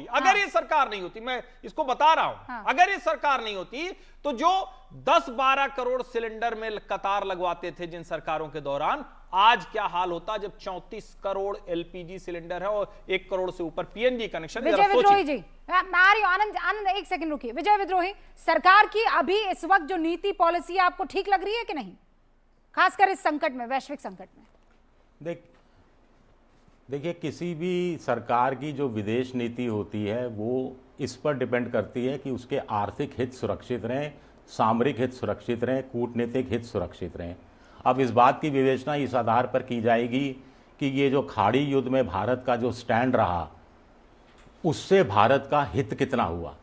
होती, अगर ये सरकार नहीं होती, मैं इसको बता रहा हूं, अगर ये सरकार नहीं होती तो जो 10-12 करोड़ सिलेंडर में कतार लगवाते थे जिन सरकारों के दौरान, आज क्या हाल होता जब 34 करोड़ एलपीजी सिलेंडर है और 1 करोड़ से ऊपर पीएनजी कनेक्शन। विजय विद्रोही जी, मैं आ रही हूं। आनंद एक सेकंड रुकिए। विजय विद्रोही, सरकार की अभी इस वक्त जो नीति पॉलिसी है आपको ठीक लग रही है कि नहीं, खासकर इस संकट में, वैश्विक संकट में? देखिए, किसी भी सरकार की जो विदेश नीति होती है वो इस पर डिपेंड करती है कि उसके आर्थिक हित सुरक्षित रहें, सामरिक हित सुरक्षित रहें, कूटनीतिक हित सुरक्षित रहें। अब इस बात की विवेचना इस आधार पर की जाएगी कि ये जो खाड़ी युद्ध में भारत का जो स्टैंड रहा उससे भारत का हित कितना हुआ।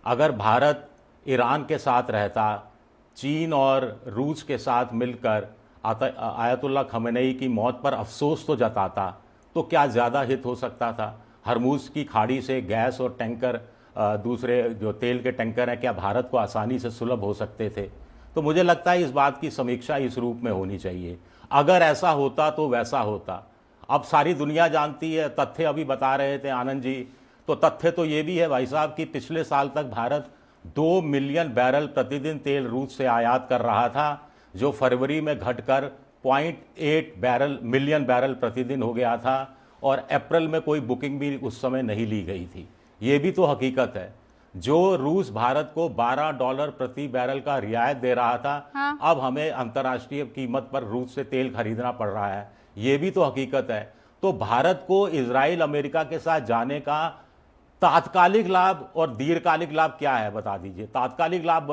अगर भारत ईरान के साथ रहता, चीन और रूस के साथ मिलकर आयतुल्लाह खमेनेई की मौत पर अफसोस तो जताता, तो क्या ज़्यादा हित हो सकता था। हरमुज की खाड़ी से गैस और टैंकर, दूसरे जो तेल के टैंकर हैं, क्या भारत को आसानी से सुलभ हो सकते थे। तो मुझे लगता है इस बात की समीक्षा इस रूप में होनी चाहिए। अगर ऐसा होता तो वैसा होता। अब सारी दुनिया जानती है, तथ्य अभी बता रहे थे आनंद जी, तो तथ्य तो ये भी है भाई साहब कि पिछले साल तक भारत 2 मिलियन बैरल प्रतिदिन तेल रूस से आयात कर रहा था, जो फरवरी में घटकर 0.8 मिलियन बैरल प्रतिदिन हो गया था, और अप्रैल में कोई बुकिंग भी उस समय नहीं ली गई थी। ये भी तो हकीकत है। जो रूस भारत को $12 प्रति बैरल का रियायत दे रहा था, अब हमें अंतर्राष्ट्रीय कीमत पर रूस से तेल खरीदना पड़ रहा है। ये भी तो हकीकत है। तो भारत को इजराइल अमेरिका के साथ जाने का तात्कालिक लाभ और दीर्घकालिक लाभ क्या है, बता दीजिए। तात्कालिक लाभ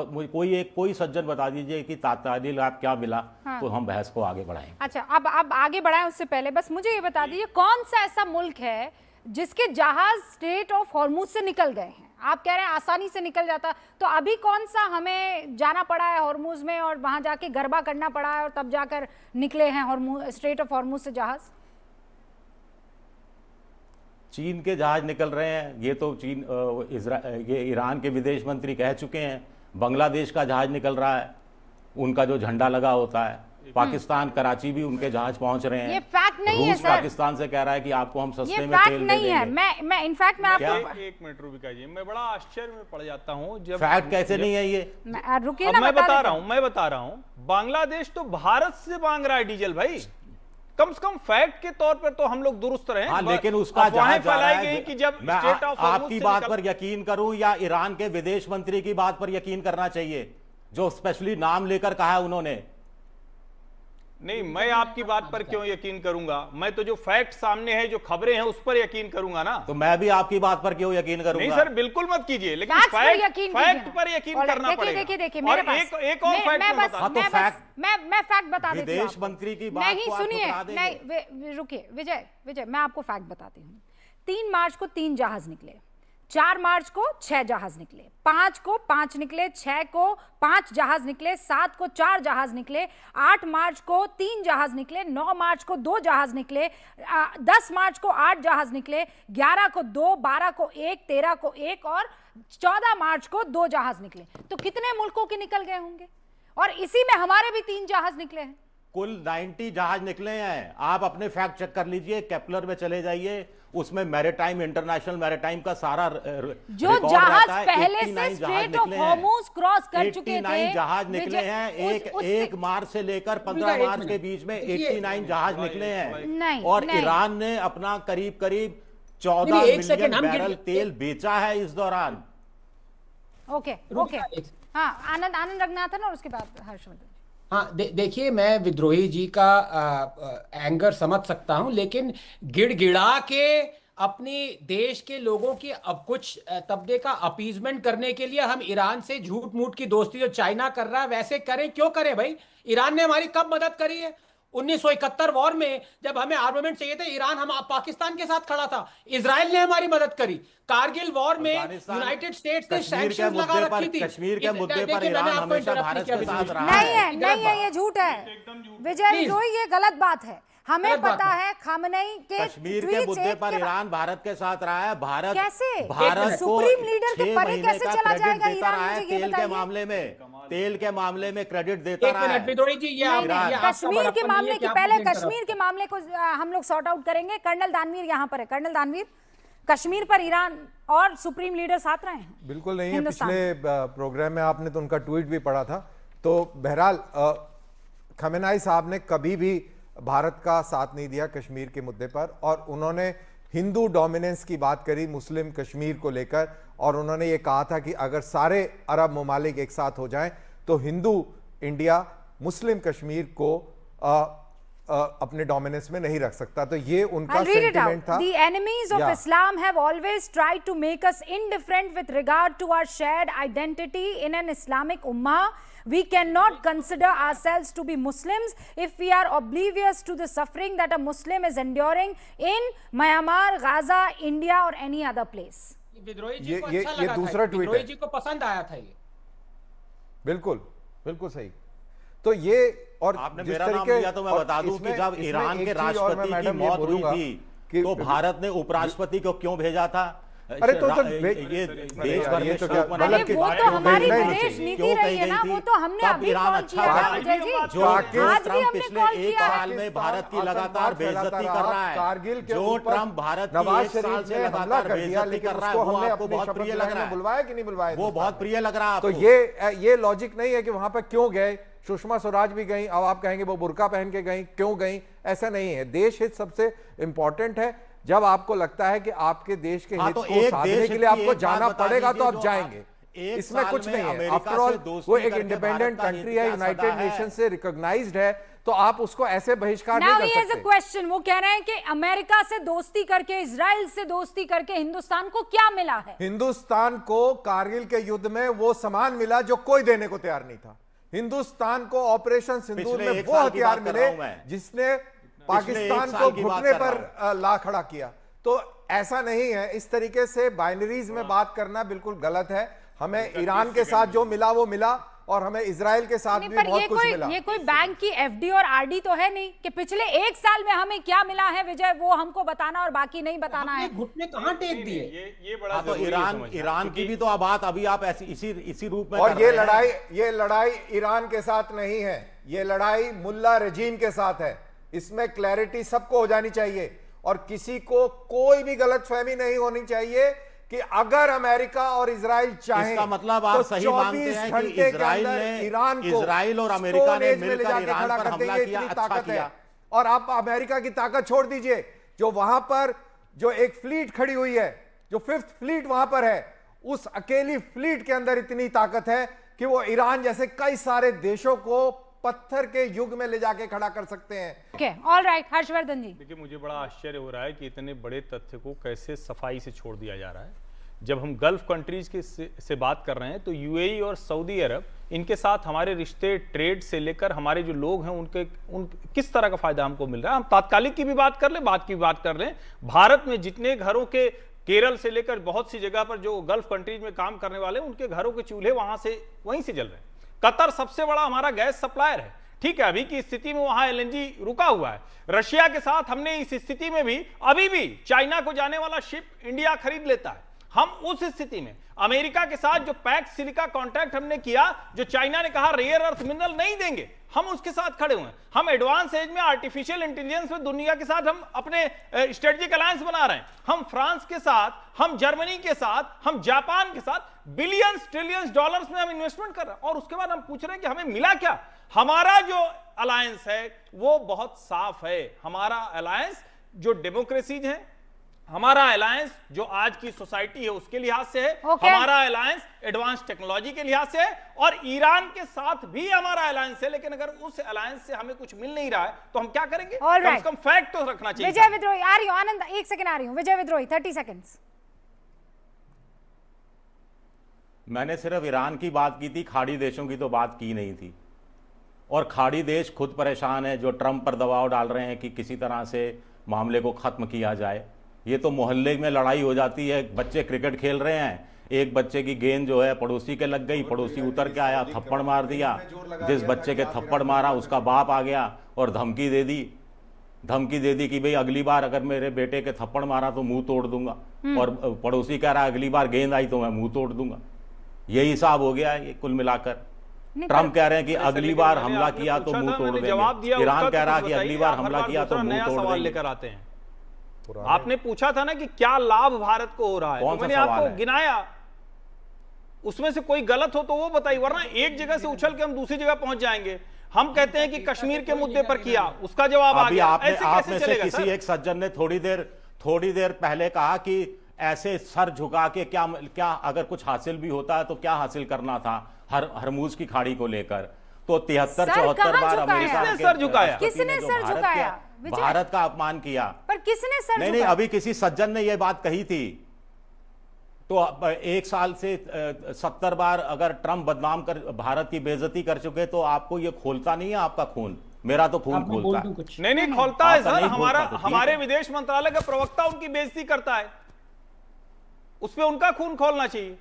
कोई सज्जन बता दीजिए कि तात्कालिक लाभ क्या मिला, तो हम बहस को आगे बढ़ाएंगे। अच्छा, अब आगे बढ़ाएं उससे पहले बस मुझे ये बता दीजिए, कौन सा ऐसा मुल्क है जिसके जहाज स्ट्रेट ऑफ हॉर्मुज से निकल गए हैं? आप कह रहे हैं आसानी से निकल जाता, तो अभी कौन सा हमें जाना पड़ा है हॉर्मुज में और वहां जाके गरबा करना पड़ा है और तब जाकर निकले हैं स्ट्रेट ऑफ हॉर्मुज से जहाज? चीन के जहाज निकल रहे हैं, ये तो ये ईरान के विदेश मंत्री कह चुके हैं। बांग्लादेश का जहाज निकल रहा है, उनका जो झंडा लगा होता है। पाकिस्तान कराची भी उनके जहाज पहुंच रहे हैं। ये फैक्ट नहीं है रूस सर। पाकिस्तान से कह रहा है कि आपको हम सस्ते में तेल दे देंगे। मैं इनफैक्ट मैं आपको एक मिनट रुकिए जी, मैं बड़ा आश्चर्य में पड़ जाता हूं जब फैक्ट कैसे नहीं है ये। रुकिए ना, मैं बता रहा हूं बांग्लादेश तो भारत से मांग रहा है डीजल भाई। कम से कम फैक्ट के तौर पर तो हम लोग दुरुस्त रहे। हाँ, लेकिन उसका जहाज फैलाई गई कि जब मैं आपकी बात पर यकीन करूं या ईरान के विदेश मंत्री की बात पर यकीन करना चाहिए, जो स्पेशली नाम लेकर कहा है उन्होंने। नहीं, मैं आपकी बात पर क्यों यकीन करूंगा? मैं तो जो फैक्ट सामने है, जो खबरें हैं, उस पर यकीन करूंगा ना। तो मैं भी आपकी बात पर क्यों यकीन करूंगा? नहीं सर, बिल्कुल मत कीजिए, लेकिन फैक्ट पर यकीन करना पड़ेगा। देखिए और एक और फैक्ट मैं फैक्ट बता देती हूं। विदेश मंत्री की बात नहीं, सुनिए, नहीं रुकिए विजय, मैं आपको फैक्ट बताती हूँ। 3 मार्च को 3 जहाज निकले, 4 मार्च को 6 जहाज निकले, 5 को 5 निकले, 6 को 5 जहाज निकले, 7 को 4 जहाज निकले, 8 मार्च को 3 जहाज निकले, 9 मार्च को 2 जहाज निकले, 10 मार्च को 8 जहाज निकले, 11 को 2, 12 को 1, 13 को 1 और 14 मार्च को 2 जहाज निकले। तो कितने मुल्कों के निकल गए होंगे? और इसी में हमारे भी 3 जहाज निकले हैं। कुल 90 जहाज निकले हैं। आप अपने फैक्ट चेक कर लीजिए, केपलर में चले जाइए, उसमें मैरीटाइम, इंटरनेशनल मैरीटाइम का सारा जो जहाज पहले से स्ट्रेट ऑफ हॉर्मुज क्रॉस कर चुके थे, 89 जहाज निकले हैं। एक मार्च से लेकर 15 मार्च के बीच में 89 जहाज निकले हैं। और ईरान ने अपना करीब 14 मिलियन बैरल तेल बेचा है इस दौरान। ओके, हाँ, आनंद रंगनाथन और उसके बाद हर्षवर्धन। हाँ, देखिए, मैं विद्रोही जी का एंगर समझ सकता हूं, लेकिन गिड़गिड़ा के अपनी देश के लोगों की अब कुछ तबके का अपीजमेंट करने के लिए हम ईरान से झूठ मूठ की दोस्ती जो चाइना कर रहा है वैसे करें। क्यों करें भाई? ईरान ने हमारी कब मदद करी है? 1971 वॉर में जब हमें आर्मामेंट चाहिए थे, ईरान हम पाकिस्तान के साथ खड़ा था। इजराइल ने हमारी मदद करी। कारगिल वॉर में यूनाइटेड स्टेट्स ने सैंक्शंस लगा रखी थी। कश्मीर के मुद्दे पर ईरान हमेशा भारत के साथ रहा है। नहीं है, ये झूठ है विजय विद्रोही, ये गलत बात है। हमें पता है खामनेई के कश्मीर के मुद्दे पर ईरान भारत के साथ रहा है। भारत को सुप्रीम लीडर के परे कैसे चला जाएगा ईरान? तेल के मामले में क्रेडिट देता रहा है। कश्मीर के मामले की, पहले कश्मीर के मामले को हम लोग सॉर्ट आउट करेंगे। कर्नल दानवीर यहाँ पर है। कर्नल दानवीर, कश्मीर पर ईरान और सुप्रीम लीडर साथ रहे हैं? बिल्कुल नहीं है। हिंदुस्तान पिछले प्रोग्राम में आपने तो उनका ट्वीट भी पढ़ा था। तो बहरहाल खमेनाई साहब ने कभी भी भारत का साथ नहीं दिया कश्मीर के मुद्दे पर, और उन्होंने हिंदू डोमिनेंस की बात करी मुस्लिम कश्मीर को लेकर, और उन्होंने ये कहा था कि अगर सारे अरब ममालिक एक साथ हो जाएं तो हिंदू इंडिया मुस्लिम कश्मीर को अपने डोमिनेंस में नहीं रख सकता। तो ये उनका सेंटिमेंट था। The enemies of Islam have always tried to make us indifferent with regard to our shared identity in an Islamic ummah. We cannot consider ourselves to be Muslims if we are oblivious to the suffering that a Muslim is enduring in Myanmar, Gaza, India or any other place. विद्रोही जी को अच्छा ये लगा दूसरा था, tweet विद्रोही है। जी को पसंद आया था ये। बिल्कुल बिल्कुल सही। तो ये, और आपने जिस मेरा नाम तरीके, लिया तो मैं और बता दूं कि जब इसमें ईरान एक के चीज और मैं राष्ट्रपति की मैडम ये मौत हुई बोलूंगा थी कि तो भारत ने उपराष्ट्रपति को क्यों भेजा था? अरे तो ये देश भर में तो शोक क्या मनाने गलत की की वो बात तो क्यों हमारी कही गई विदेश थी? नीति क्यों रही कही है ना, गई वो थी? तो हमने तब अभी ईरान कॉल अच्छा किया था था। विजय जी, जो आज भी ट्रम्प हमने पिछले कॉल एक किया है। साल में भारत की लगातार बेइज्जती कर रहा है, कारगिल के जो ऊपर ट्रम्प भारत की नवाज एक साल शरीफ से ने हमला लगातार कर दिया, बेइज्जती लेकिन कर रहा है, उसको वो हमने आपको अपनी बहुत शपथ प्रिय ग्रहण लग रहा में बुलवाया कि नहीं बुलवाया? वो बहुत प्रिय लग रहा है तो आपको। ये लॉजिक नहीं है कि वहां पर क्यों गए, सुषमा स्वराज भी गई, अब आप कहेंगे वो बुर्का पहन के गई, क्यों गई? ऐसा नहीं है। देश हित सबसे इंपॉर्टेंट है। जब आपको लगता है कि आपके देश के हित तो को एक साधने देश के की लिए आपको एक जाना बात बता पड़ेगा तो दीजिए, आप जो जाएंगे, एक इसमें साल कुछ में नहीं है। अमेरिका आफ्टर ऑल से दोस्ती वो एक करके इंडिपेंडेंट भारत का कंट्री हित है, क्या यूनाइटेड सदा है? नेशन से रिकॉग्नाइज्ड है, तो आप उसको ऐसे बहिष्कार Now नहीं he कर has a सकते। question. वो कह रहे हैं कि अमेरिका से दोस्ती करके, इजराइल से दोस्ती करके हिंदुस्तान को क्या मिला है? हिंदुस्तान को कारगिल के युद्ध में वो सामान मिला जो कोई देने को तैयार नहीं था। हिंदुस्तान को ऑपरेशन सिंदूर पिछले में एक वो साल की हथियार बात कर रहा मिले हूं मैं। जिसने पाकिस्तान एक को साल की बात घुटने कर रहा पर ला खड़ा किया। तो ऐसा नहीं है। इस तरीके से बाइनरीज में बात करना बिल्कुल गलत है। हमें ईरान के साथ जो मिला वो मिला, और हमें इजराइल के साथ नहीं, भी पर बहुत कुछ मिला। ये कोई बैंक की एफडी और आरडी तो है नहीं कि पिछले एक साल में हमें क्या मिला है विजय, वो हमको बताना और बाकी नहीं बताना है। घुटने कहाँ टेक दिए? ये बड़ा हाँ, तो जरूरी है ईरान समझना। की भी तो बात अभी आप ऐसी इसी रूप में और कर ये रहे हैं। लड़ाई ईरान के साथ नहीं है, ये लड़ाई मुल्ला रजीम के साथ है। इसमें क्लैरिटी सबको हो जानी चाहिए, और किसी को कोई भी गलतफहमी नहीं होनी चाहिए कि अगर अमेरिका और इजराइल चाहें, इसका मतलब आप तो सही 24 मानते हैं कि घंटे के इजराइल अंदर ने ईरान को इजराइल और अमेरिका स्टोन ने एज में ले मिलकर जाके ईरान खड़ा पर कर हमला देंगे, किया, इतनी अच्छा ताकत किया। है। और आप अमेरिका की ताकत छोड़ दीजिए, जो वहां पर जो एक फ्लीट खड़ी हुई है, जो 5th फ्लीट वहां पर है, उस अकेली फ्लीट के अंदर इतनी ताकत है कि वो ईरान जैसे कई सारे देशों को पत्थर के युग में ले जाके खड़ा कर सकते हैं। ओके, ऑल राइट, हर्षवर्धन जी। देखिए, मुझे बड़ा आश्चर्य हो रहा है कि इतने बड़े तथ्य को कैसे सफाई से छोड़ दिया जा रहा है। जब हम गल्फ कंट्रीज के से बात कर रहे हैं तो यूएई और सऊदी अरब, इनके साथ हमारे रिश्ते ट्रेड से लेकर हमारे जो लोग हैं उन किस तरह का फायदा हमको मिल रहा है। हम तात्कालिक की भी बात कर लें, बात की भी बात कर लें। भारत में जितने घरों के, केरल से लेकर बहुत सी जगह पर जो गल्फ कंट्रीज में काम करने वाले, उनके घरों के चूल्हे वहीं से जल रहे हैं। कतर सबसे बड़ा हमारा गैस सप्लायर है। ठीक है, अभी की स्थिति में वहां एलएनजी रुका हुआ है। रशिया के साथ हमने इस स्थिति में भी अभी भी चाइना को जाने वाला शिप इंडिया खरीद लेता है। हम उस स्थिति में अमेरिका के साथ जो पैक्स सिलिका कॉन्ट्रैक्ट हमने किया, जो चाइना ने कहा रेयर अर्थ मिनरल नहीं देंगे, हम उसके साथ खड़े हुए हैं। हम एडवांस एज में आर्टिफिशियल इंटेलिजेंस में दुनिया के साथ हम अपने स्ट्रेटेजिक अलायंस बना रहे हैं। हम फ्रांस के साथ, हम जर्मनी के साथ, हम जापान के साथ बिलियंस ट्रिलियंस डॉलर्स में हम इन्वेस्टमेंट कर रहे हैं। और उसके बाद हम पूछ रहे हैं कि हमें मिला क्या। हमारा जो अलायंस है वो बहुत साफ है। हमारा अलायंस जो डेमोक्रेसीज है, हमारा अलायंस जो आज की सोसाइटी है उसके लिहाज से है, हमारा अलायंस एडवांस टेक्नोलॉजी के लिहाज से है, और ईरान के साथ भी हमारा अलायंस है। लेकिन अगर उस अलायंस से हमें कुछ मिल नहीं रहा है तो हम क्या करेंगे? कम से कम फैक्ट तो रखना चाहिए। विजय विद्रोही आ रही हूं, आनंद एक सेकंड आ रही हूं। विजय विद्रोही 30 सेकंड्स। मैंने सिर्फ ईरान की बात की थी, खाड़ी देशों की तो बात की नहीं थी। और खाड़ी देश खुद परेशान है, जो ट्रंप पर दबाव डाल रहे हैं कि किसी तरह से मामले को खत्म किया जाए। ये तो मोहल्ले में लड़ाई हो जाती है, बच्चे क्रिकेट खेल रहे हैं, एक बच्चे की गेंद जो है पड़ोसी के लग गई, पड़ोसी उतर के आया, थप्पड़ मार दिया। जिस बच्चे के थप्पड़ मारा उसका बाप आ गया और धमकी दे दी कि भाई अगली बार अगर मेरे बेटे के थप्पड़ मारा तो मुंह तोड़ दूंगा। और पड़ोसी कह रहा अगली बार गेंद आई तो मैं मुंह तोड़ दूंगा। यही हिसाब हो गया है ये कुल मिलाकर। ट्रम्प कह रहे हैं कि अगली बार हमला किया तो मुंह तोड़ देंगे। ईरान कह रहा है कि अगली बार हमला किया तो मुंह तोड़ देंगे। लेकर आते हैं पुराने आपने पूछा था ना कि क्या लाभ भारत को हो रहा है, कौन तो सा मैंने सवाल आपको है? गिनाया, उसमें से कोई गलत हो तो वो बताइए, वरना एक जगह से उछल के हम दूसरी जगह पहुंच जाएंगे। हम कहते हैं कि कश्मीर के मुद्दे पर किया, उसका जवाब आ अभी गया, आपने ऐसे आप कैसे में से चलेगा किसी सर? एक सज्जन ने थोड़ी देर पहले कहा कि ऐसे सर झुका के क्या अगर कुछ हासिल भी होता है तो क्या हासिल करना था हरमुज की खाड़ी को लेकर। तो 73-74 कहाँ बार झुकाया? अमेरिका किसने के सर झुकाया? राष्ट्रपति किसने ने जो सर झुकाया? विजय? भारत का अपमान किया। पर किसने सर नहीं, झुकाया? अभी किसी सज्जन ने यह बात कही थी। तो एक साल से 70 बार अगर ट्रंप बदनाम कर भारत की बेइज्जती कर चुके तो आपको ये खोलता नहीं है आपका खून? मेरा तो खून आपको बोल खोलता दूं है। कुछ? नहीं खोलता है आपका सर, नहीं खोलता तो ठीक हमारे है। विदेश मंत्रालय का प्रवक्ता उनकी बेइज्जती करता है, उस पे उनका खून खोलना चाहिए।